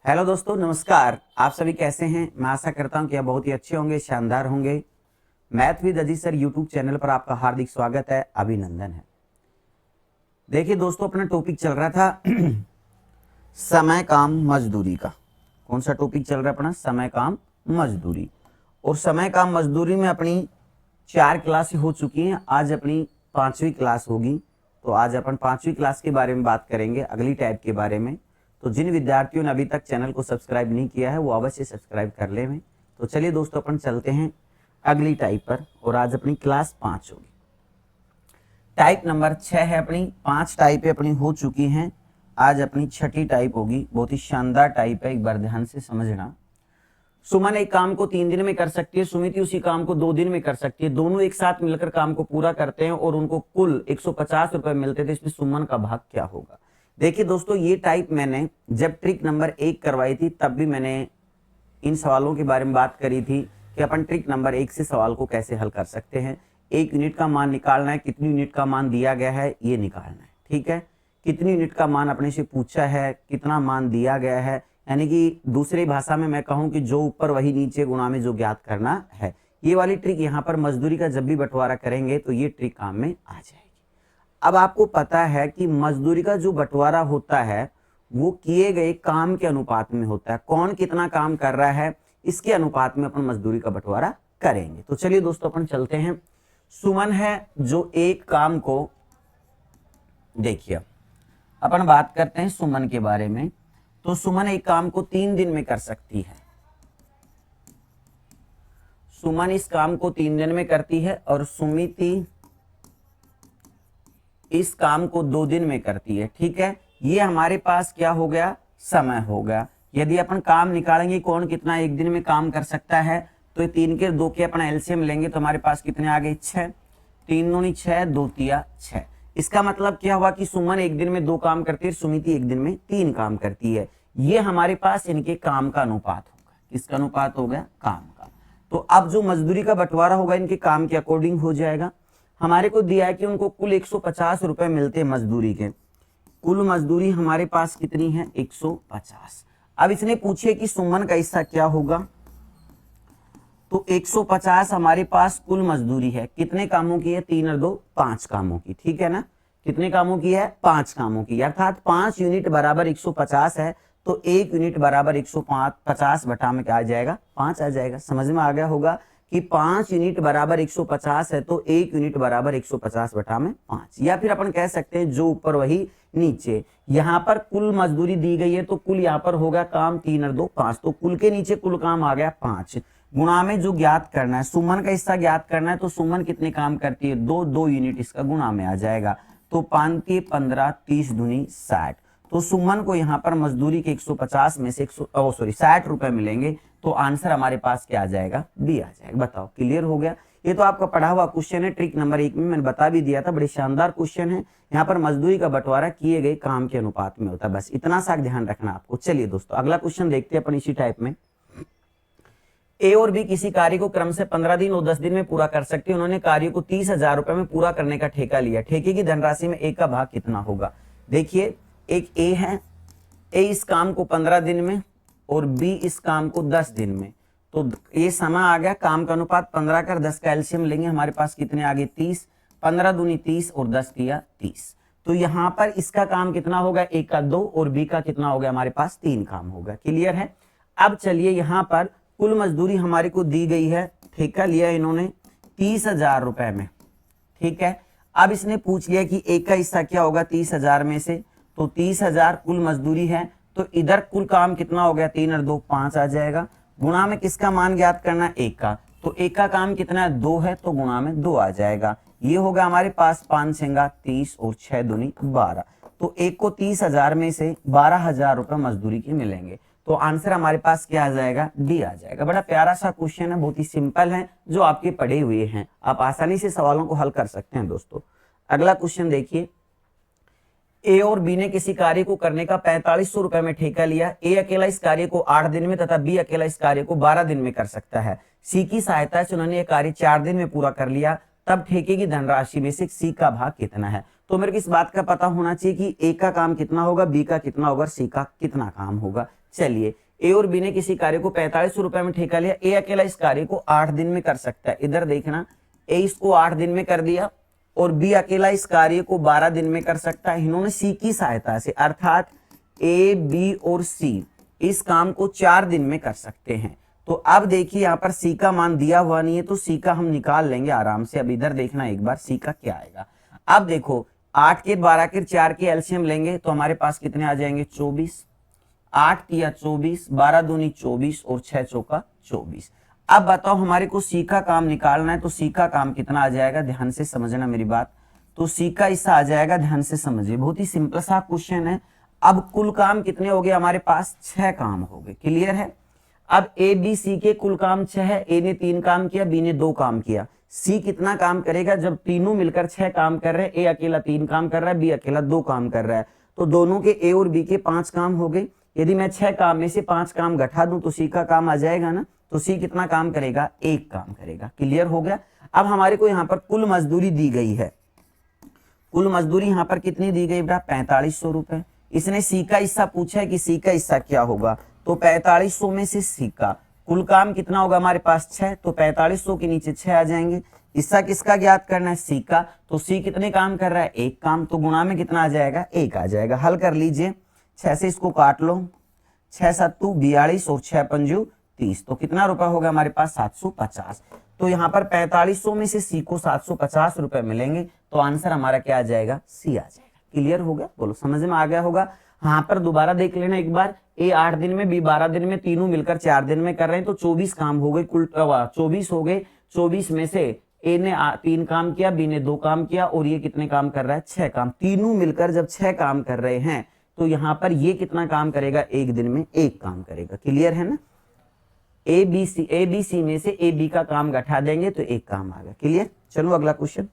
Hello दोस्तों, नमस्कार। आप सभी कैसे हैं? मैं आशा करता हूं कि आप बहुत ही अच्छे होंगे, शानदार होंगे। Math with Ajit sir YouTube channel पर आपका हार्दिक स्वागत है, अभिनंदन है। देखिए दोस्तों, अपना टॉपिक चल रहा था समय काम मजदूरी का। कौन सा टॉपिक चल रहा है अपना? समय काम मजदूरी। और समय काम मजदूरी में अपनी 4 क्लास हो चुकी हैं। आज अपनी 5वीं क्लास होगी। तो आज अपन 5वीं क्लास के बारे में बात करेंगे, अगली टाइप के बारे में। तो जिन विद्यार्थियों ने अभी तक चैनल को सब्सक्राइब नहीं किया है वो अवश्य सब्सक्राइब कर ले में। तो चलिए दोस्तों, अपन चलते हैं अगली टाइप पर। और आज अपनी क्लास 5 होगी। टाइप नंबर 6 है अपनी। 5 टाइपें अपनी हो चुकी हैं। आज अपनी 6ठी टाइप होगी। बहुत ही शानदार टाइप है, एक बार ध्यान से समझना। सुमन एक काम को 3 दिन में कर सकती है, सुमिति उसी काम को 2 दिन में कर सकती है। दोनों एक साथ मिलकर काम को पूरा करते हैं और उनको कुल 150 रुपए मिलते थे। इसमें सुमन का भाग क्या होगा? देखिए दोस्तों, ये टाइप मैंने जब ट्रिक नंबर 1 करवाई थी तब भी मैंने इन सवालों के बारे में बात करी थी कि अपन ट्रिक नंबर 1 से सवाल को कैसे हल कर सकते हैं। 1 यूनिट का मान निकालना है, कितनी यूनिट का मान दिया गया है ये निकालना है। ठीक है, कितनी यूनिट का मान अपने से पूछा है, कितना मान दिया गया है, यानी कि दूसरी भाषा में मैं कहूं कि जो ऊपर वही नीचे गुणा में जो ज्ञात करना है। ये वाली ट्रिक यहाँ पर मजदूरी का जब भी बंटवारा करेंगे तो ये ट्रिक काम में आ जाएगी। अब आपको पता है कि मजदूरी का जो बंटवारा होता है वो किए गए काम के अनुपात में होता है। कौन कितना काम कर रहा है इसके अनुपात में अपन मजदूरी का बंटवारा करेंगे। तो चलिए दोस्तों, अपन चलते हैं। सुमन है जो एक काम को, देखिए अपन बात करते हैं सुमन के बारे में। तो सुमन एक काम को 3 दिन में कर सकती है। सुमन इस काम को 3 दिन में करती है और सुमिति इस काम को 2 दिन में करती है। ठीक है, ये हमारे पास क्या हो गया? समय हो गया। यदि अपन काम निकालेंगे कौन कितना एक दिन में काम कर सकता है, तो 3 के 2 के अपना एलसीएम लेंगे तो हमारे पास कितने आ गए? 6। 3 दूनी 6, 2 तिया 6। इसका मतलब क्या हुआ कि सुमन एक दिन में 2 काम करती है, सुमिति एक दिन में 3 काम करती है। ये हमारे पास इनके काम का अनुपात होगा। किसका अनुपात हो गया? काम का। तो अब जो मजदूरी का बंटवारा होगा इनके काम के अकॉर्डिंग हो जाएगा। हमारे को दिया है कि उनको कुल 150 रुपए मिलते हैं मजदूरी के। कुल मजदूरी हमारे पास कितनी है? 150। अब इसने पूछे कि सुमन का हिस्सा क्या होगा। तो 150 हमारे पास कुल मजदूरी है। कितने कामों की है? 3 और 2 5 कामों की। ठीक है ना? कितने कामों की है? 5 कामों की। अर्थात 5 यूनिट बराबर 150 है। तो 1 यूनिट बराबर 150 बटा में क्या आ जाएगा? 5 आ जाएगा। समझ में आ गया होगा कि 5 यूनिट बराबर 150 है तो 1 यूनिट बराबर 150 बटा में 5। या फिर अपन कह सकते हैं जो ऊपर वही नीचे। यहाँ पर कुल मजदूरी दी गई है तो कुल यहाँ पर होगा काम 3 और 2 5। तो कुल के नीचे कुल काम आ गया 5। गुणा में जो ज्ञात करना है, सुमन का हिस्सा ज्ञात करना है। तो सुमन कितने काम करती है? 2 यूनिट इसका गुणा में आ जाएगा। तो 5 के 15, 30 दूनी 60। तो सुमन को यहाँ पर मजदूरी के 150 में से 60 रुपए मिलेंगे। तो आंसर हमारे पास क्या आ जाएगा? बी आ जाएगा। बताओ, क्लियर हो गया? ये तो आपका पढ़ा हुआ क्वेश्चन है। ट्रिक नंबर 1 में मैंने बता भी दिया था, बड़े शानदार क्वेश्चन है। यहाँ पर मजदूरी का बंटवारा किए गए काम के अनुपात में होता है। बस इतना सा ध्यान रखना आपको। चलिए दोस्तों, अगला क्वेश्चन देखते हैं अपन इसी टाइप में। ए और बी किसी कार्य को क्रम से 15 दिन और 10 दिन में पूरा कर सकते हैं। उन्होंने कार्य को 30,000 रुपए में पूरा करने का ठेका लिया। ठेके की धनराशि में ए का भाग कितना होगा? देखिए, एक ए है, ए इस काम को 15 दिन में और बी इस काम को 10 दिन में। तो ये समय आ गया। काम का अनुपात 15 कर 10 का एलसीएम लेंगे, हमारे पास कितने आ गए? 30। 15 दूनी 30 और 10 किया 30। तो यहाँ पर इसका काम कितना होगा? ए का 2 और बी का कितना हो गया? हमारे पास 3 काम होगा। क्लियर है? अब चलिए, यहाँ पर कुल मजदूरी हमारे को दी गई है। ठेका लिया इन्होंने 30,000 रुपए में। ठीक है, अब इसने पूछ लिया कि एक का हिस्सा क्या होगा 30,000 में से। तो 30,000 कुल मजदूरी है। तो इधर कुल काम कितना हो गया? 3 और 2 5 आ जाएगा। गुणा में किसका मान ज्ञात करना है? एक का। तो एक का काम कितना है? 2 है। तो गुणा में 2 आ जाएगा। ये होगा हमारे पास 5 छंगा 30 और 6 दूनी 12। तो एक को 30,000 में से 12,000 रुपए मजदूरी के मिलेंगे। तो आंसर हमारे पास क्या आ जाएगा? डी आ जाएगा। बड़ा प्यारा सा क्वेश्चन है, बहुत ही सिंपल है, जो आपके पढ़े हुए हैं। आप आसानी से सवालों को हल कर सकते हैं दोस्तों। अगला क्वेश्चन देखिए। ए और बी ने किसी कार्य को करने का 4500 रुपए में ठेका लिया। ए अकेला इस कार्य को 8 दिन में तथा बी अकेला इस कार्य को 12 दिन में कर सकता है। सी की सहायता से उन्होंने यह कार्य 4 दिन में पूरा कर लिया। तब ठेके की धनराशि में से सी का भाग कितना है? तो मेरे को इस बात का पता होना चाहिए कि ए का काम कितना होगा, बी का कितना होगा, सी का कितना काम होगा। चलिए ए और बी ने किसी कार्य को 4500 रुपए में ठेका लिया, ए अकेला इस कार्य को 8 दिन में कर सकता है। इधर देखना, ए इसको 8 दिन में कर दिया और बी अकेला इस कार्य को 12 दिन में कर सकता है। इन्होंने सी की सहायता से, अर्थात ए बी और सी इस काम को 4 दिन में कर सकते हैं। तो अब देखिए यहाँ पर सी का मान दिया हुआ नहीं है, तो सी का हम निकाल लेंगे आराम से। अब इधर देखना एक बार सी का क्या आएगा। अब देखो 8 के 12 के 4 के एलसीएम लेंगे तो हमारे पास कितने आ जाएंगे 24, 8 तिया 24, 12 दूनी 24 और 6 चौका 24। अब बताओ हमारे को सी का काम निकालना है, तो सी का काम कितना आ जाएगा, ध्यान से समझना मेरी बात। तो सी का हिस्सा आ जाएगा, ध्यान से समझिए, बहुत ही सिंपल सा क्वेश्चन है। अब कुल काम कितने हो गए हमारे पास, 6 काम हो गए, क्लियर है। अब ए बी सी के कुल काम 6 है, ए ने 3 काम किया, बी ने 2 काम किया। सी कितना काम करेगा, जब तीनों मिलकर 6 काम कर रहे हैं, ए अकेला 3 काम कर रहा है, बी अकेला 2 काम कर रहा है, तो दोनों के ए और बी के 5 काम हो गए। यदि मैं 6 काम में से 5 काम घटा दूं तो सी का काम आ जाएगा ना, तो सी कितना काम करेगा, 1 काम करेगा, क्लियर हो गया। अब हमारे को यहाँ पर कुल मजदूरी दी गई है, कुल मजदूरी यहाँ पर कितनी दी गई बेटा, 4500 रुपए। इसने सी का हिस्सा पूछा है कि सी का हिस्सा क्या होगा, तो 4500 में से सी का कुल काम कितना होगा हमारे पास 6, तो 4500 के नीचे 6 आ जाएंगे। हिस्सा किसका ज्ञात करना है, सी का, तो सी कितने काम कर रहा है, 1 काम, तो गुणा में कितना आ जाएगा, 1 आ जाएगा। हल कर लीजिए, 6 से इसको काट लो, 6 सत्तू 42 और 6 पंजू 30, तो कितना रुपया होगा हमारे पास 750। तो यहाँ पर 4500 में से सी को 750 रुपए मिलेंगे, तो आंसर हमारा क्या आ जाएगा, सी आ जाएगा। क्लियर हो गया, बोलो समझ में आ गया होगा। यहाँ पर दोबारा देख लेना एक बार, ए 8 दिन में, बी 12 दिन में, तीनों मिलकर 4 दिन में कर रहे हैं, तो 24 काम हो गए, कुल 24 हो गए। 24 में से ए ने 3 काम किया, बी ने 2 काम किया, और ये कितने काम कर रहा है, 6 काम। तीनों मिलकर जब 6 काम कर रहे हैं तो यहाँ पर ये कितना काम करेगा, एक दिन में 1 काम करेगा, क्लियर है ना। ए बी सी में से ए बी का काम घटा देंगे तो 1 काम आ गया, क्लियर। चलो अगला क्वेश्चन,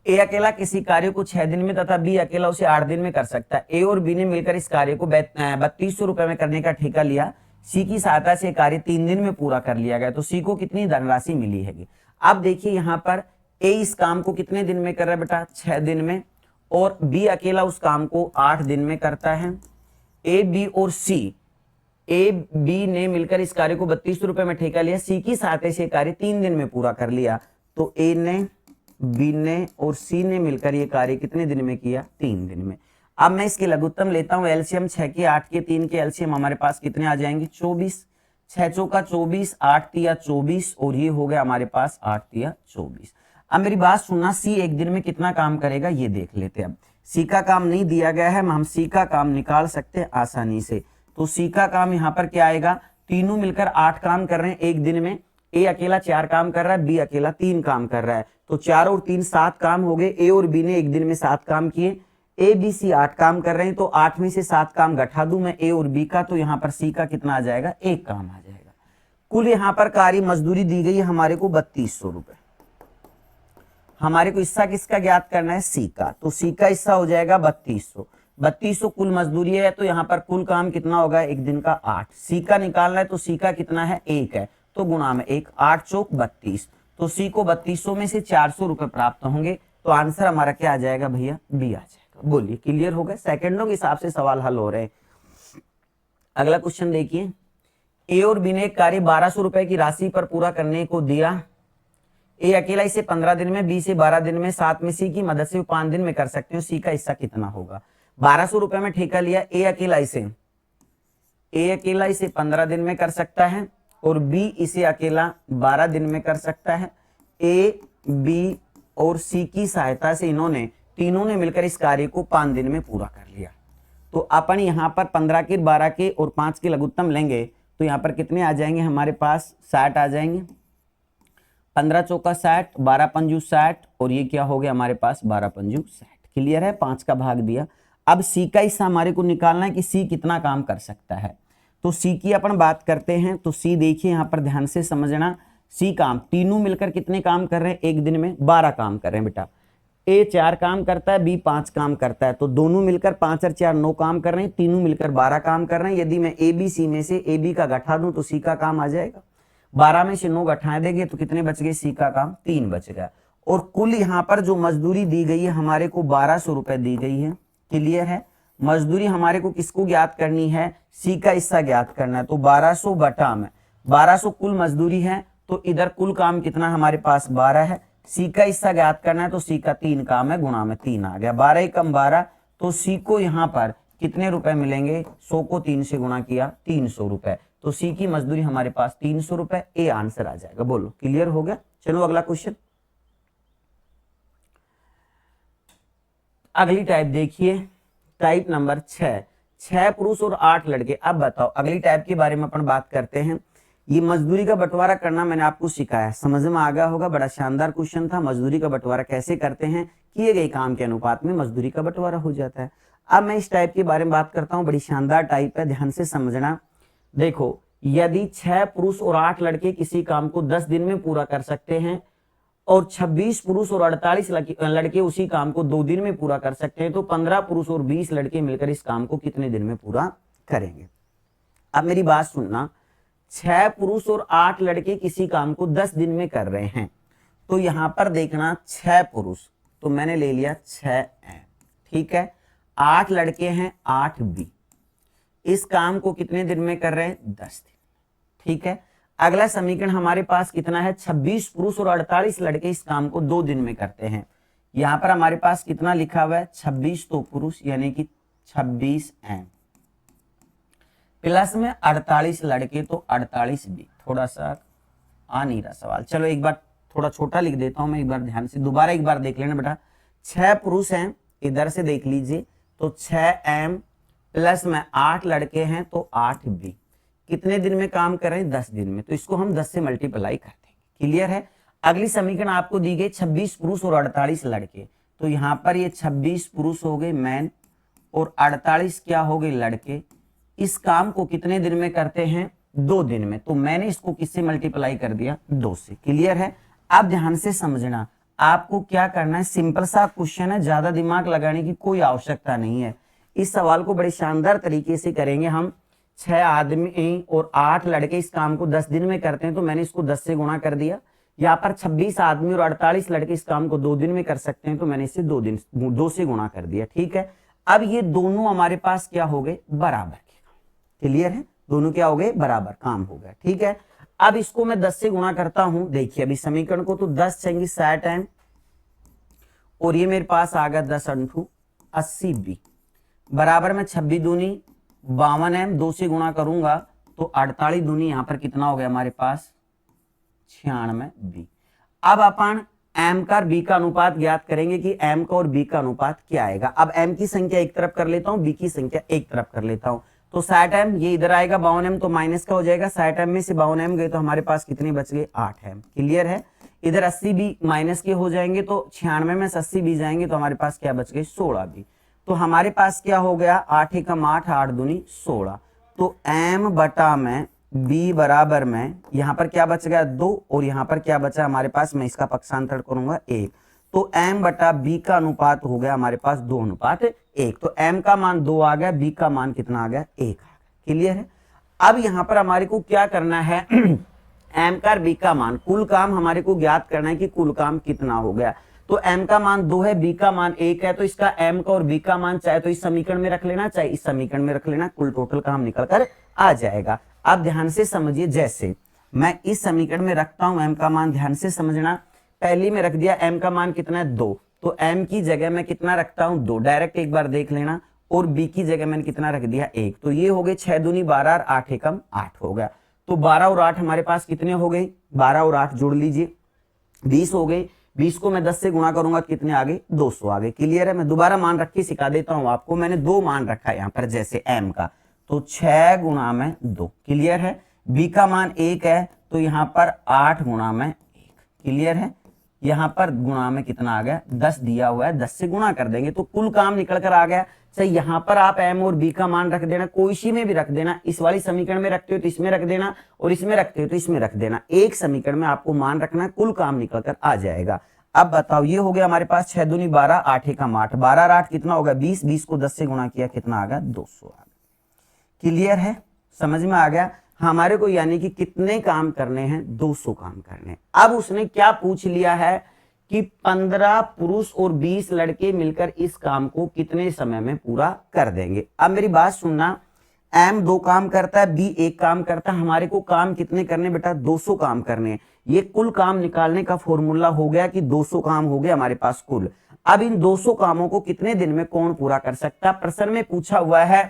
ए अकेला किसी कार्य को 6 दिन में तथा बी अकेला उसे 8 दिन में कर सकता है। ए और बी ने मिलकर इस कार्य को 3200 रुपए में करने का ठेका लिया। सी की सहायता से कार्य 3 दिन में पूरा कर लिया गया, तो सी को कितनी धनराशि मिली है। अब देखिए यहाँ पर ए इस काम को कितने दिन में कर रहा है बेटा, 6 दिन में, और बी अकेला उस काम को 8 दिन में करता है। ए बी और सी, ए बी ने मिलकर इस कार्य को 3200 रुपए में ठेका लिया। सी की सहायता से कार्य 3 दिन में पूरा कर लिया, तो ए ने, बी ने और सी ने मिलकर ये कार्य कितने दिन में किया, 3 दिन में। अब मैं इसके लघुत्तम लेता हूं, एलसीएम 6 के 8 के 3 के एलसीएम हमारे पास कितने आ जाएंगे, 24, 6 चौका 24, 8 तिया 24, और ये हो गया हमारे पास 8 तिया 24। अब मेरी बात सुनना, सी एक दिन में कितना काम करेगा ये देख लेते हैं। अब सी का काम नहीं दिया गया है, हम सी का काम निकाल सकते हैं आसानी से। तो सी का काम यहाँ पर क्या आएगा, तीनों मिलकर 8 काम कर रहे हैं एक दिन में, ए अकेला 4 काम कर रहा है, बी अकेला 3 काम कर रहा है, तो 4 और 3 7 काम हो गए। ए और बी ने एक दिन में 7 काम किए, ए बी सी 8 काम कर रहे हैं, तो 8 में से 7 काम घटा दूं मैं ए और बी का, तो यहाँ पर सी का कितना आ जाएगा, 1 काम आ जाएगा। कुल यहाँ पर कार्य मजदूरी दी गई है हमारे को 3200 रुपए। हमारे को हिस्सा किसका ज्ञात करना है, सी का, तो सी का हिस्सा हो जाएगा 3200। 3200 कुल मजदूरी है, तो यहाँ पर कुल काम कितना होगा, एक दिन का 8। सी का निकालना है, तो सी का कितना है, 1 है, तो गुणा में 1, 8 चौक 32, तो सी को 3200 में से 400 रुपए प्राप्त होंगे, तो आंसर हमारा क्या आ जाएगा भैया, बी आ जाएगा। बोलिए क्लियर हो गया, सेकंडों के हिसाब से सवाल हल हो रहे हैं। अगला क्वेश्चन देखिए, ए और बी ने एक कार्य 1200 रुपए की राशि पर पूरा करने को दिया। ए अकेला इसे 15 दिन में, बी से 12 दिन में, साथ में सी की मदद से 5 दिन में कर सकते हो। सी का हिस्सा कितना होगा, 1200 रुपए में ठेका लिया, ए अकेला इसे 15 दिन में कर सकता है, और बी इसे अकेला 12 दिन में कर सकता है। ए बी और सी की सहायता से इन्होंने तीनों ने मिलकर इस कार्य को 5 दिन में पूरा कर लिया। तो अपन यहाँ पर 15 के, 12 के और 5 के लघुत्तम लेंगे, तो यहाँ पर कितने आ जाएंगे हमारे पास, 60 आ जाएंगे। 15 चौका 60, 12 पंजू 60, और ये क्या हो गया हमारे पास, 12 पंजू 60। क्लियर है, 5 का भाग दिया। अब सी का हिस्सा हमारे को निकालना है कि सी कितना काम कर सकता है, तो सी की अपन बात करते हैं। तो सी देखिए यहाँ पर ध्यान से समझना, सी काम तीनों मिलकर कितने काम कर रहे हैं एक दिन में, 12 काम कर रहे हैं बेटा। ए 4 काम करता है, बी 5 काम करता है, तो दोनों मिलकर 5 और 4 9 काम कर रहे हैं, तीनों मिलकर 12 काम कर रहे हैं। यदि मैं ए बी सी में से ए बी का घटा दूं तो सी का काम आ जाएगा। 12 में से 9 घटाए देंगे तो कितने बच गए, सी का काम 3 बच गया। और कुल यहाँ पर जो मजदूरी दी गई है हमारे को 1200 रुपए दी गई है, क्लियर है। मजदूरी हमारे को किसको ज्ञात करनी है, सी का हिस्सा ज्ञात करना है। तो 1200 बटा में 1200 कुल मजदूरी है, तो इधर कुल काम कितना हमारे पास 12 है। सी का हिस्सा ज्ञात करना है, तो सी का 3 काम है, गुणा में 3 आ गया, 12 एकम 12। तो सी को यहाँ पर कितने रुपए मिलेंगे, 100 को 3 से गुणा किया 300 रुपए। तो सी की मजदूरी हमारे पास 300 रुपए, ए आंसर आ जाएगा। बोलो क्लियर हो गया। चलो अगला क्वेश्चन, अगली टाइप देखिए, टाइप नंबर 6, 6 पुरुष और 8 लड़के। अब बताओ अगली टाइप के बारे में अपन बात करते हैं। ये मजदूरी का बंटवारा करना मैंने आपको सिखाया, समझ में आ गया होगा, बड़ा शानदार क्वेश्चन था। मजदूरी का बंटवारा कैसे करते हैं, किए गए काम के अनुपात में मजदूरी का बंटवारा हो जाता है। अब मैं इस टाइप के बारे में बात करता हूं, बड़ी शानदार टाइप है, ध्यान से समझना। देखो यदि 6 पुरुष और 8 लड़के किसी काम को 10 दिन में पूरा कर सकते हैं और 26 पुरुष और 48 लड़के उसी काम को 2 दिन में पूरा कर सकते हैं, तो 15 पुरुष और 20 लड़के मिलकर इस काम को कितने दिन में पूरा करेंगे। अब मेरी बात सुनना, 6 पुरुष और 8 लड़के किसी काम को 10 दिन में कर रहे हैं, तो यहां पर देखना 6 पुरुष, तो मैंने ले लिया 6 एम, ठीक है। 8 लड़के हैं 8 बी, इस काम को कितने दिन में कर रहे हैं, 10 दिन, ठीक है। अगला समीकरण हमारे पास कितना है, 26 पुरुष और 48 लड़के इस काम को 2 दिन में करते हैं। यहां पर हमारे पास कितना लिखा हुआ है, 26 तो पुरुष यानी कि 26 एम प्लस में 48 लड़के, तो 48 बी। थोड़ा सा आ नहीं रहा सवाल, चलो एक बार थोड़ा छोटा लिख देता हूं मैं, एक बार ध्यान से दोबारा एक बार देख लेना बेटा। 6 पुरुष हैं, इधर से देख लीजिए, तो 6 एम प्लस में 8 लड़के हैं, तो 8 बी। कितने दिन में काम कर रहे हैं, 10 दिन में, तो इसको हम 10 से मल्टीप्लाई कर देंगे। क्लियर है। अगली समीकरण आपको दी गई 26 पुरुष और 48 लड़के, तो यहां पर ये 26 पुरुष हो गए मैन और 48 क्या हो गए लड़के। इस काम को कितने दिन में करते हैं, 2 दिन में, तो मैंने इसको किससे मल्टीप्लाई कर दिया, 2 से। क्लियर है। अब ध्यान से समझना, आपको क्या करना है, सिंपल सा क्वेश्चन है, ज्यादा दिमाग लगाने की कोई आवश्यकता नहीं है। इस सवाल को बड़े शानदार तरीके से करेंगे हम। 6 आदमी और 8 लड़के इस काम को 10 दिन में करते हैं, तो मैंने इसको 10 से गुणा कर दिया। यहाँ पर 26 आदमी और 48 लड़के इस काम को 2 दिन में कर सकते हैं, तो मैंने इसे 2 से गुणा कर दिया, ठीक है। अब ये दोनों हमारे पास क्या हो गए, बराबर के काम। क्लियर है, दोनों क्या हो गए, बराबर काम हो गया, ठीक है। अब इसको मैं 10 से गुणा करता हूं, देखिए अभी समीकरण को, तो 10 चाहिए 60 एम और ये मेरे पास आ गया 10 × 80 बी बराबर में 26 दूनी 52 एम, 2 से गुणा करूंगा तो 48 दूनी यहां पर कितना हो गया हमारे पास 96 बी। अब अपन एम का और बी का अनुपात ज्ञात करेंगे कि एम का और बी का अनुपात क्या आएगा। अब एम की संख्या एक तरफ कर लेता हूं, बी की संख्या एक तरफ कर लेता हूं, तो 60 एम ये इधर आएगा, 52 एम तो माइनस का हो जाएगा, 60 एम में से 52 एम गए तो हमारे पास कितने बच गए, 8 एम। क्लियर है। इधर 80 बी माइनस के हो जाएंगे, तो 96 में से 80 बी जाएंगे तो हमारे पास क्या बच गए, 16 बी। तो हमारे पास क्या हो गया, 8 एकम 8, 8 दूनी 16, तो m बटा में b बराबर में यहां पर क्या बच गया 2 और यहां पर क्या बचा हमारे पास, मैं इसका पक्षांतर करूंगा 1, तो m बटा b का अनुपात हो गया हमारे पास 2:1। तो m का मान 2 आ गया, b का मान कितना आ गया, 1 आ गया। क्लियर है। अब यहां पर हमारे को क्या करना है m का और b का मान, कुल काम हमारे को ज्ञात करना है कि कुल काम कितना हो गया। तो m का मान 2 है, b का मान 1 है, तो इसका m का और b का मान चाहे तो इस समीकरण में रख लेना, चाहे इस समीकरण में रख लेना, कुल टोटल काम निकल कर आ जाएगा। अब ध्यान से समझिए, जैसे मैं इस समीकरण में रखता हूं m का मान, ध्यान से समझना, पहली में रख दिया m का मान कितना है 2, तो m की जगह मैं कितना रखता हूं 2, डायरेक्ट एक बार देख लेना, और b की जगह मैंने कितना रख दिया 1, तो ये हो गए 6 दूनी 12 और 8 एकम 8 हो गया। तो 12 और 8 हमारे पास कितने हो गए, 12 और 8 जोड़ लीजिए 20 हो गए, 20 को मैं 10 से गुणा करूंगा कितने आ गए, 200 आ गए। क्लियर है। मैं दोबारा मान रख के सिखा देता हूं आपको, मैंने 2 मान रखा है यहाँ पर, जैसे m का, तो 6 गुणा में 2। क्लियर है। b का मान 1 है, तो यहाँ पर 8 गुणा में 1। क्लियर है। यहाँ पर गुणा में कितना आ गया, 10 दिया हुआ है, 10 से गुणा कर देंगे तो कुल काम निकल कर आ गया। चाहे यहाँ पर आप m और b का मान रख देना, कोई सी में भी रख देना, इस वाली समीकरण में रखते हो तो इसमें रख देना, और इसमें रखते हो तो इसमें रख देना, एक समीकरण में आपको मान रखना, कुल काम निकल कर आ जाएगा। अब बताओ, ये हो गया हमारे पास 6 दूनी 12, 8 एकम 8, 12 और 8 कितना होगा 20, 20 को 10 से गुणा किया कितना आ गया 200 आ गया। क्लियर है, समझ में आ गया हमारे को, यानी कि कितने काम करने हैं 200 काम करने। अब उसने क्या पूछ लिया है कि 15 पुरुष और 20 लड़के मिलकर इस काम को कितने समय में पूरा कर देंगे। अब मेरी बात सुनना, एम 2 काम करता है, बी 1 काम करता है, हमारे को काम कितने करने बेटा 200 काम करने हैं। ये कुल काम निकालने का फॉर्मूला हो गया कि 200 काम हो गया हमारे पास कुल। अब इन 200 कामों को कितने दिन में कौन पूरा कर सकता है? प्रश्न में पूछा हुआ है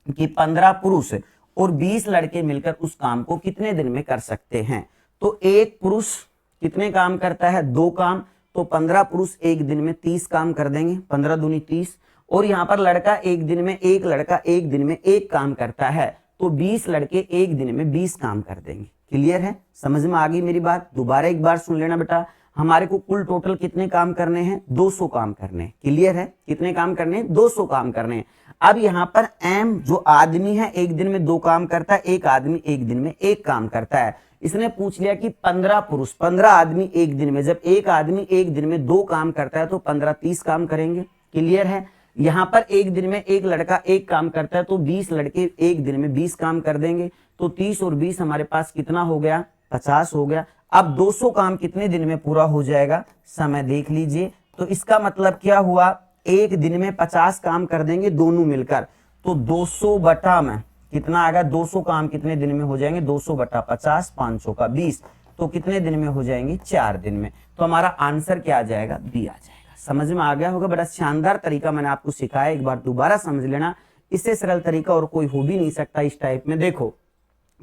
कि 15 पुरुष और 20 लड़के मिलकर उस काम को कितने दिन में कर सकते हैं। तो एक पुरुष कितने काम करता है? 2 काम, तो 15 पुरुष एक दिन में 30 काम कर देंगे, 15 दूनी 30। और यहाँ पर लड़का एक दिन में, एक लड़का एक दिन में 1 काम करता है, तो 20 लड़के एक दिन में 20 काम कर देंगे। क्लियर है? समझ में आ गई मेरी बात? दोबारा एक बार सुन लेना बेटा, हमारे को कुल टोटल कितने काम करने हैं? 200 काम करने हैं। क्लियर है? कितने काम करने हैं? 200 काम करने हैं। अब यहाँ पर एम जो आदमी है एक दिन में 2 काम करता है, एक आदमी एक दिन में 1 काम करता है। इसने पूछ लिया कि 15 पुरुष 15 आदमी एक दिन में, जब एक आदमी एक दिन में 2 काम करता है तो 15 30 काम करेंगे। क्लियर है? यहाँ पर एक दिन में एक लड़का 1 काम करता है तो 20 लड़के एक दिन में 20 काम कर देंगे, तो 30 और 20 हमारे पास कितना हो गया? 50 हो गया। अब 200 काम कितने दिन में पूरा हो जाएगा? समय देख लीजिए। तो इसका मतलब क्या हुआ? एक दिन में 50 काम कर देंगे दोनों मिलकर, तो 200 बटा में कितना आएगा? 200 काम कितने दिन में हो जाएंगे? 200 बटा 50, 500 का 20, तो कितने दिन में हो जाएंगे? 4 दिन में। तो हमारा आंसर क्या आ जाएगा? बी आ जाएगा। समझ में आ गया होगा? बड़ा शानदार तरीका मैंने आपको सिखाया, एक बार दोबारा समझ लेना। इससे सरल तरीका और कोई हो भी नहीं सकता इस टाइप में। देखो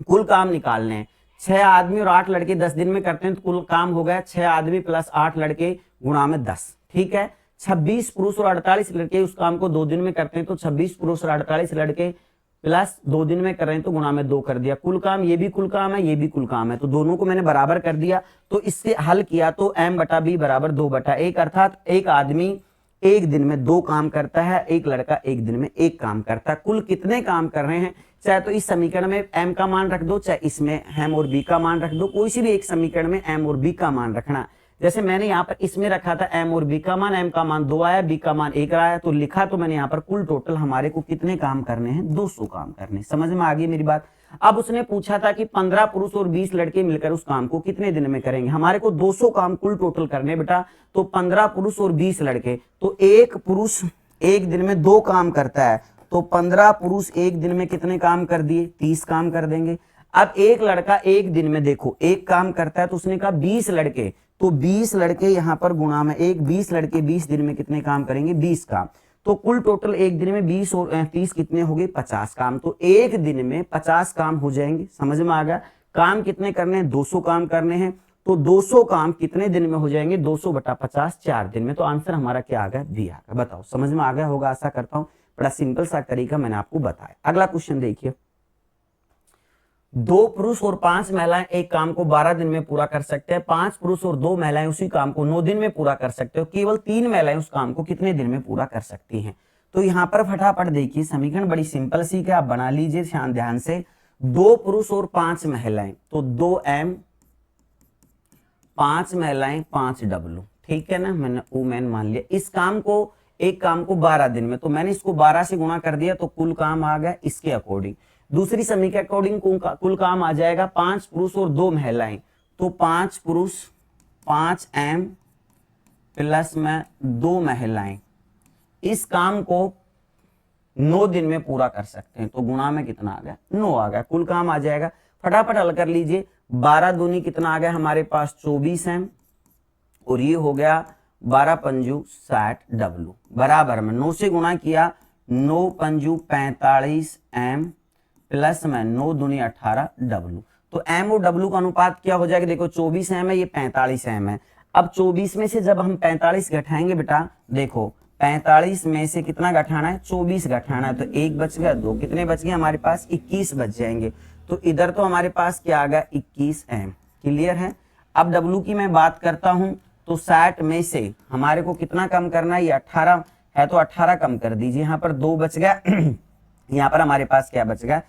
कुल काम निकालने हैं, 6 आदमी और 8 लड़के 10 दिन में करते हैं, तो कुल काम हो गया 6 आदमी प्लस 8 लड़के गुणा में 10। ठीक है? 26 पुरुष और 48 लड़के उस काम को 2 दिन में करते हैं, तो 26 पुरुष और 48 लड़के प्लस 2 दिन में कर रहे हैं, तो गुणा में 2 कर दिया। कुल काम, ये भी कुल काम है, ये भी कुल काम है, तो दोनों को मैंने बराबर कर दिया। तो इससे हल किया तो m बटा b बराबर 2 बटा 1, अर्थात एक आदमी एक दिन में 2 काम करता है, एक लड़का एक दिन में 1 काम करता है। कुल कितने काम कर रहे हैं? चाहे तो इस समीकरण में m का मान रख दो, चाहे इसमें m और b का मान रख दो, कोई सी भी एक समीकरण में m और b का मान रखना। जैसे मैंने यहाँ पर इसमें रखा था m और b का मान, m का मान 2 आया, b का मान 1 आया, तो लिखा तो मैंने यहाँ पर कुल टोटल हमारे को कितने काम करने हैं? 200 काम करने। समझ में आ गई मेरी बात? अब उसने पूछा था कि 15 पुरुष और 20 लड़के मिलकर उस काम को कितने दिन में करेंगे। हमारे को 200 काम कुल टोटल करने बेटा, तो 15 पुरुष और 20 लड़के, तो एक पुरुष एक दिन में 2 काम करता है, तो 15 पुरुष एक दिन में कितने काम कर दिए? 30 काम कर देंगे। अब एक लड़का एक दिन में देखो 1 काम करता है, तो उसने कहा 20 लड़के, तो 20 लड़के यहाँ पर गुणा में 1, 20 लड़के 20 दिन में कितने काम करेंगे? 20 काम। तो कुल टोटल एक दिन में 20 और 30 कितने हो गए? 50 काम। तो एक दिन में 50 काम हो जाएंगे। समझ में आ गया? काम कितने करने हैं? 200 काम करने हैं, तो 200 काम कितने दिन में हो जाएंगे? 200 बटा 50, 4 दिन में। तो आंसर हमारा क्या आ गया? बी आ गया। बताओ समझ में आ गया होगा, आशा करता हूँ। बड़ा सिंपल सा तरीका मैंने आपको बताया। अगला क्वेश्चन देखिए, 2 पुरुष और 5 महिलाएं एक काम को 12 दिन में पूरा कर सकते हैं, 5 पुरुष और 2 महिलाएं उसी काम को 9 दिन में पूरा कर सकते हो, केवल 3 महिलाएं उस काम को कितने दिन में पूरा कर सकती हैं। तो यहाँ पर फटाफट देखिए, समीकरण बड़ी सिंपल सी है, आप बना लीजिए ध्यान से। 2 पुरुष और 5 महिलाएं, तो 2m, 5 महिलाएं 5w। ठीक है ना? मैंने वुमेन मान लिया। इस काम को, एक काम को 12 दिन में, तो मैंने इसको 12 से गुणा कर दिया, तो कुल काम आ गया इसके अकॉर्डिंग। दूसरी समीकरण के अकॉर्डिंग कुल काम आ जाएगा 5 पुरुष और 2 महिलाएं, तो 5 पुरुष 5m प्लस में 2 महिलाएं इस काम को 9 दिन में पूरा कर सकते हैं, तो गुणा में कितना आ गया? 9 आ गया। कुल काम आ जाएगा। फटाफट हल कर लीजिए। 12 दूनी कितना आ गया हमारे पास? 24m, और ये हो गया 12 पंजू 60w बराबर में 9 से गुणा किया, 9 पंजू 45m प्लस में 9 दूनी 18w। तो m और w का अनुपात क्या हो जाएगा? देखो 24m है, ये 45m है। अब 24 में से जब हम 45 घटाएंगे बेटा, देखो 45 में से कितना घटाना है? 24 घटाना है, तो 1 बच गया, 2 कितने बच गए हमारे पास? 21 बच जाएंगे। तो इधर तो हमारे पास क्या आ गया? 21m। क्लियर है? अब w की मैं बात करता हूं, तो 60 में से हमारे को कितना कम करना है? ये 18 है, तो 18 कम कर दीजिए। यहाँ पर 2 बच गया यहाँ पर हमारे पास क्या बच गया?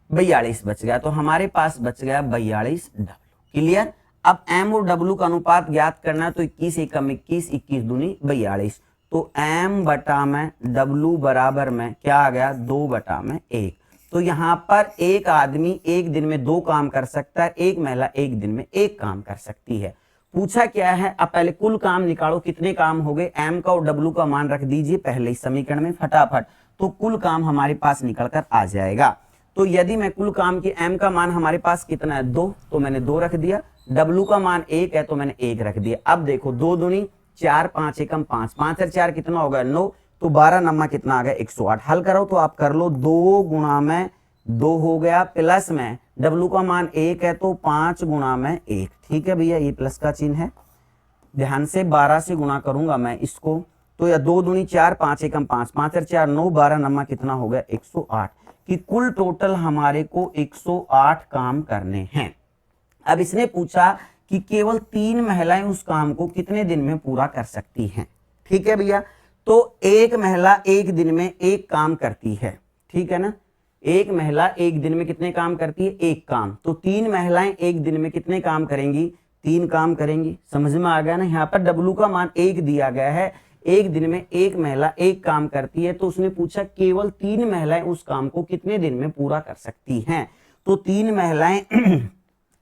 42 बच गया। तो हमारे पास बच गया 42w। क्लियर? अब m और w का अनुपात ज्ञात करना है, तो 21 एकम 21, 21 दूनी 42, तो m बटा में w बराबर में क्या आ गया? 2 बटा में 1। तो यहाँ पर एक आदमी एक दिन में 2 काम कर सकता है, एक महिला एक दिन में 1 काम कर सकती है। पूछा क्या है, अब पहले कुल काम निकालो, कितने काम हो गए, m का और w का मान रख दीजिए पहले इस समीकरण में फटाफट, तो कुल काम हमारे पास निकल कर आ जाएगा। तो यदि मैं कुल काम की m का मान हमारे पास कितना है 2, तो मैंने 2 रख दिया, w का मान 1 है तो मैंने 1 रख दिया। अब देखो 2 दूनी 4, 5 एकम 5, 5 और 4 कितना होगा 9, तो 12 नम्मा कितना आ गया 108। हल करो तो आप कर लो, 2 गुणा में 2 हो गया, प्लस में w का मान 1 है तो 5 गुणा में 1। ठीक है भैया, ये प्लस का चिन्ह है, ध्यान से 12 से गुणा करूंगा मैं इसको, तो या 2 दूनी 4, 5 एकम 5, 5 और 4 9, 12 नम्मा कितना हो गया 108, कि कुल टोटल हमारे को 108 काम करने हैं। अब इसने पूछा कि केवल 3 महिलाएं उस काम को कितने दिन में पूरा कर सकती हैं। ठीक है भैया, तो एक महिला एक दिन में एक काम करती है, ठीक है ना, एक महिला एक दिन में कितने काम करती है, एक काम, तो 3 महिलाएं एक दिन में कितने काम करेंगी, 3 काम करेंगी। समझ में आ गया ना, यहाँ पर W का मान 1 दिया गया है, एक दिन में एक महिला एक काम करती है, तो उसने पूछा केवल 3 महिलाएं उस काम को कितने दिन में पूरा कर सकती हैं। तो 3 महिलाएं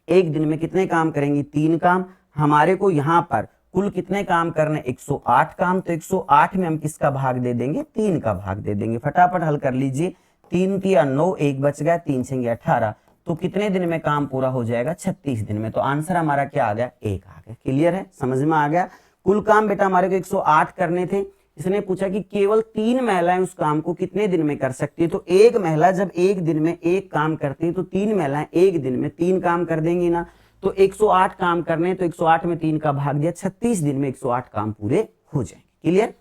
एक दिन में कितने काम करेंगी, 3 काम। हमारे को यहाँ पर कुल कितने काम करने 108 काम, तो 108 में हम किसका भाग दे देंगे, 3 का भाग दे देंगे। फटाफट हल कर लीजिए, 3 तिया 9, 1 बच गया, 3 छंगे 18, तो कितने दिन में काम पूरा हो जाएगा 36 दिन में। तो आंसर हमारा क्या आ गया, 1 आ गया। क्लियर है, समझ में आ गया। कुल काम बेटा हमारे को 108 करने थे, इसने पूछा कि केवल 3 महिलाएं उस काम को कितने दिन में कर सकती है। तो एक महिला जब एक दिन में एक काम करती है तो 3 महिलाएं एक दिन में 3 काम कर देंगी ना, तो 108 काम करने, तो 108 में 3 का भाग दिया, 36 दिन में 108 काम पूरे हो जाएंगे। क्लियर,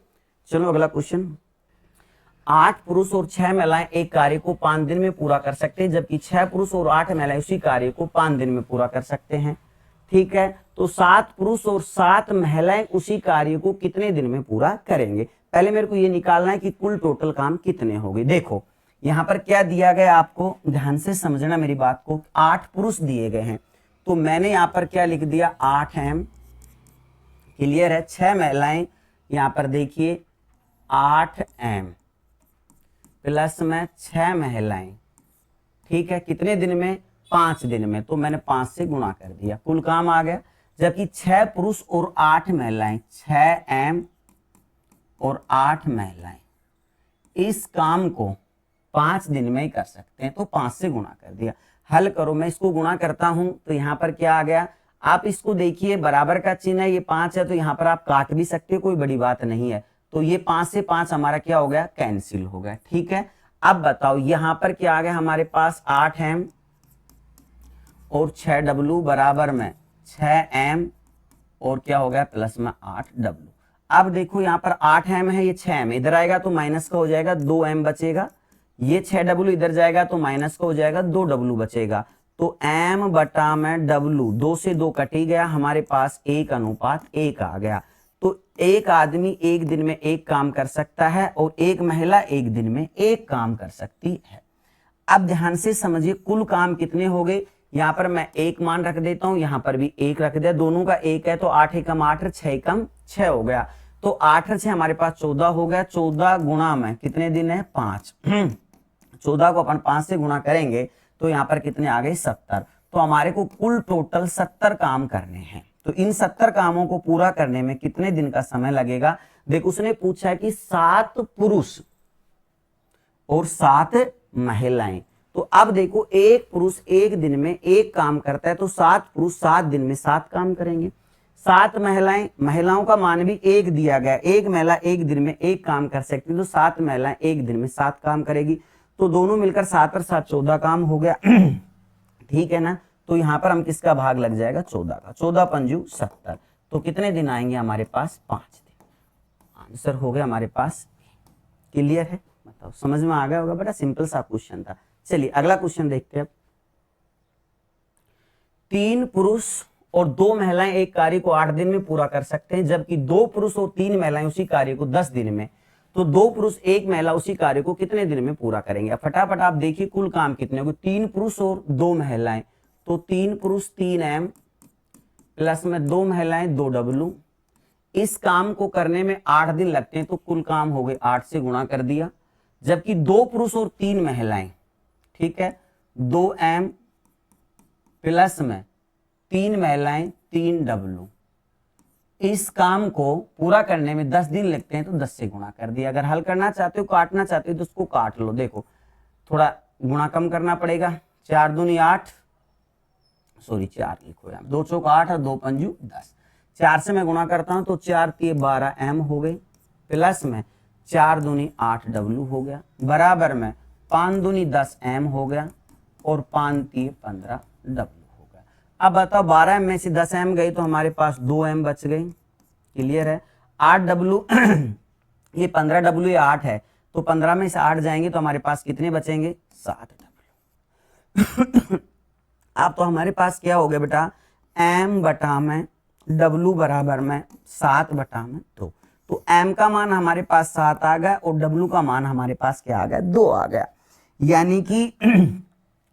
चलो अगला क्वेश्चन। 8 पुरुष और 6 महिलाएं एक कार्य को 5 दिन में पूरा कर सकते हैं, जबकि 6 पुरुष और 8 महिलाएं उसी कार्य को 5 दिन में पूरा कर सकते हैं। ठीक है, तो 7 पुरुष और 7 महिलाएं उसी कार्य को कितने दिन में पूरा करेंगे। पहले मेरे को ये निकालना है कि कुल टोटल काम कितने हो गए। देखो यहाँ पर क्या दिया गया, आपको ध्यान से समझना मेरी बात को। 8 पुरुष दिए गए हैं, तो मैंने यहाँ पर क्या लिख दिया 8m। क्लियर है, 6 महिलाएं, यहाँ पर देखिए 8m प्लस में 6 महिलाएं, ठीक है, कितने दिन में 5 दिन में, तो मैंने 5 से गुणा कर दिया, कुल काम आ गया। जबकि 6 पुरुष और 8 महिलाएं, 6m और 8 महिलाएं इस काम को 5 दिन में ही कर सकते हैं, तो 5 से गुणा कर दिया। हल करो, मैं इसको गुणा करता हूं तो यहां पर क्या आ गया, आप इसको देखिए बराबर का चिन्ह है, ये 5 है, तो यहां पर आप काट भी सकते हो, कोई बड़ी बात नहीं है। तो ये 5 से 5 हमारा क्या हो गया, कैंसिल हो गया। ठीक है, अब बताओ यहां पर क्या आ गया हमारे पास 8m और 6w बराबर में 6m और क्या हो गया प्लस में 8w। अब देखो यहाँ पर 8m है, ये 6m इधर आएगा तो माइनस का हो जाएगा, 2m बचेगा, ये 6w इधर जाएगा तो माइनस का हो जाएगा, 2w बचेगा। तो m बटा में w, 2 से 2 कट ही गया, हमारे पास 1:1 आ गया। तो एक आदमी एक दिन में एक काम कर सकता है और एक महिला एक दिन में एक काम कर सकती है। अब ध्यान से समझिए, कुल काम कितने हो गए, यहाँ पर मैं 1 मान रख देता हूं, यहाँ पर भी 1 रख दिया, दोनों का 1 है, तो 8 एकम 8, 6 एकम 6 हो गया। तो 8 और 6 हमारे पास 14 हो गया, 14 गुणा में कितने दिन है 5, 14 को अपन 5 से गुणा करेंगे तो यहाँ पर कितने आ गए 70। तो हमारे को कुल टोटल 70 काम करने हैं। तो इन 70 कामों को पूरा करने में कितने दिन का समय लगेगा। देखो उसने पूछा है कि 7 पुरुष और 7 महिलाएं, तो अब देखो एक पुरुष एक दिन में एक काम करता है, तो 7 पुरुष 7 दिन में 7 काम करेंगे। 7 महिलाएं, महिलाओं का मान भी 1 दिया गया, एक महिला एक दिन में एक काम कर सकती है, तो 7 महिलाएं एक दिन में 7 काम करेगी, तो दोनों मिलकर 7 और 7 14 काम हो गया। ठीक है ना, तो यहां पर हम किसका भाग लग जाएगा 14 का, 14 पंजू 70, तो कितने दिन आएंगे हमारे पास 5 दिन। आंसर हो गया हमारे पास। क्लियर है, बताओ समझ में आ गया होगा, बड़ा सिंपल सा क्वेश्चन था। चलिए अगला क्वेश्चन देखते हैं। 3 पुरुष और 2 महिलाएं एक कार्य को 8 दिन में पूरा कर सकते हैं, जबकि 2 पुरुष और 3 महिलाएं उसी कार्य को 10 दिन में। तो 2 पुरुष 1 महिला उसी कार्य को कितने दिन में पूरा करेंगे। अब फटाफट आप देखिए कुल काम कितने होंगे, 3 पुरुष और 2 महिलाएं, तो 3 पुरुष 3m प्लस में 2 महिलाएं 2w। इस काम को करने में 8 दिन लगते हैं, तो कुल काम हो गए 8 से गुणा कर दिया। जबकि 2 पुरुष और 3 महिलाएं, ठीक है, 2m प्लस में 3 महिलाएं 3w, इस काम को पूरा करने में 10 दिन लगते हैं तो 10 से गुणा कर दिया। अगर हल करना चाहते हो, काटना चाहते हो तो उसको काट लो। देखो थोड़ा गुणा कम करना पड़ेगा। 4 दूनी 8, सॉरी 4 लिखो यहाँ, 2 चौक 8 और 2 पंजू 10। 4 से मैं गुणा करता हूं तो 4 तिये 12 एम हो गई, प्लस में 4 दूनी 8 डब्ल्यू हो गया, बराबर में 5 दूनी 10 एम हो गया और 5 तिये 15 डब्ल्यू हो गया। अब बताओ 12 एम में से 10 एम गई तो हमारे पास 2 एम बच गई। क्लियर है। 8 डब्ल्यू ये 15 डब्ल्यू ये 8 है तो 15 में से 8 जाएंगे तो हमारे पास कितने बचेंगे? 7 डब्ल्यू। अब तो हमारे पास क्या हो गया बेटा, m बटा में w बराबर में 7 बटा में 2। तो m का मान हमारे पास 7 आ गया और w का मान हमारे पास क्या आ गया? 2 आ गया। यानी कि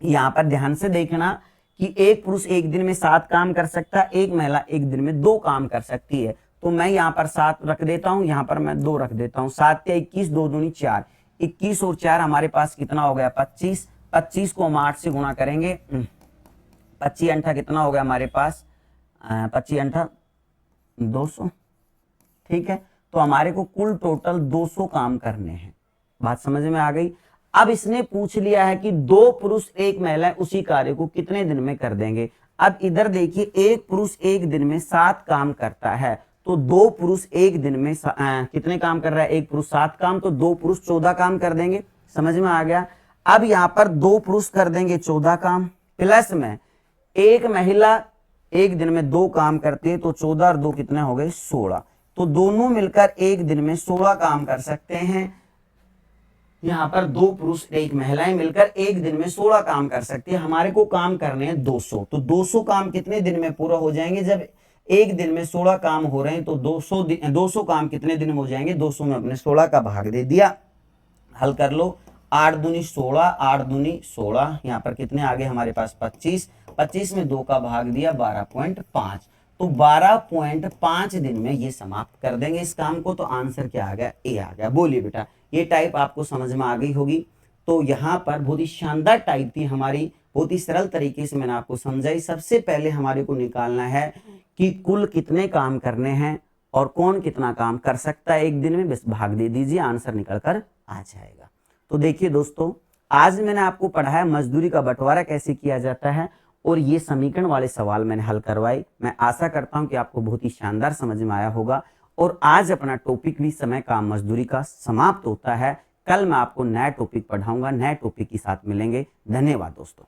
यहाँ पर ध्यान से देखना कि एक पुरुष एक दिन में 7 काम कर सकता है, एक महिला एक दिन में 2 काम कर सकती है। तो मैं यहाँ पर 7 रख देता हूँ, यहाँ पर मैं 2 रख देता हूँ। 7 या 21, 2 दूनी 4, 21 और 4 हमारे पास कितना हो गया? 25। 25 को हम 8 से गुणा करेंगे, 25 अंठा कितना हो गया हमारे पास? 25 अंठा 200। ठीक है, तो हमारे को कुल टोटल 200 काम करने हैं। बात समझ में आ गई। अब इसने पूछ लिया है कि 2 पुरुष एक महिला उसी कार्य को कितने दिन में कर देंगे। अब इधर देखिए, एक पुरुष एक दिन में 7 काम करता है तो 2 पुरुष एक दिन में कितने काम कर रहा है? एक पुरुष 7 काम, तो 2 पुरुष 14 काम कर देंगे। समझ में आ गया। अब यहां पर 2 पुरुष कर देंगे 14 काम, प्लस में एक महिला एक दिन में 2 काम करती है तो 14 और 2 कितने हो गए? 16। तो दोनों मिलकर एक दिन में 16 काम कर सकते हैं। यहाँ पर 2 पुरुष एक महिलाएं मिलकर एक दिन में 16 काम कर सकती है। हमारे को काम करने हैं 200। तो 200 काम कितने दिन में पूरा हो जाएंगे? जब एक दिन में 16 काम हो रहे हैं तो 200 काम कितने दिन में हो जाएंगे? 200 में अपने 16 का भाग दे दिया। हल कर लो। 8 दूनी 16, 8 दूनी 16, यहाँ पर कितने आ गए हमारे पास? 25। 25 में 2 का भाग दिया, 12.5। तो 12.5 दिन में ये समाप्त कर देंगे इस काम को। तो आंसर क्या आ गया? ए आ गया। बोलिए बेटा, ये टाइप आपको समझ में आ गई होगी। तो यहाँ पर बहुत ही शानदार टाइप थी हमारी, बहुत ही सरल तरीके से मैंने आपको समझाई। सबसे पहले हमारे को निकालना है कि कुल कितने काम करने हैं और कौन कितना काम कर सकता है एक दिन में, बस भाग दे दीजिए, आंसर निकल कर आ जाएगा। तो देखिए दोस्तों, आज मैंने आपको पढ़ाया मजदूरी का बंटवारा कैसे किया जाता है और ये समीकरण वाले सवाल मैंने हल करवाए। मैं आशा करता हूं कि आपको बहुत ही शानदार समझ में आया होगा। और आज अपना टॉपिक भी समय काम मजदूरी का समाप्त होता है। कल मैं आपको नया टॉपिक पढ़ाऊंगा, नए टॉपिक के साथ मिलेंगे। धन्यवाद दोस्तों।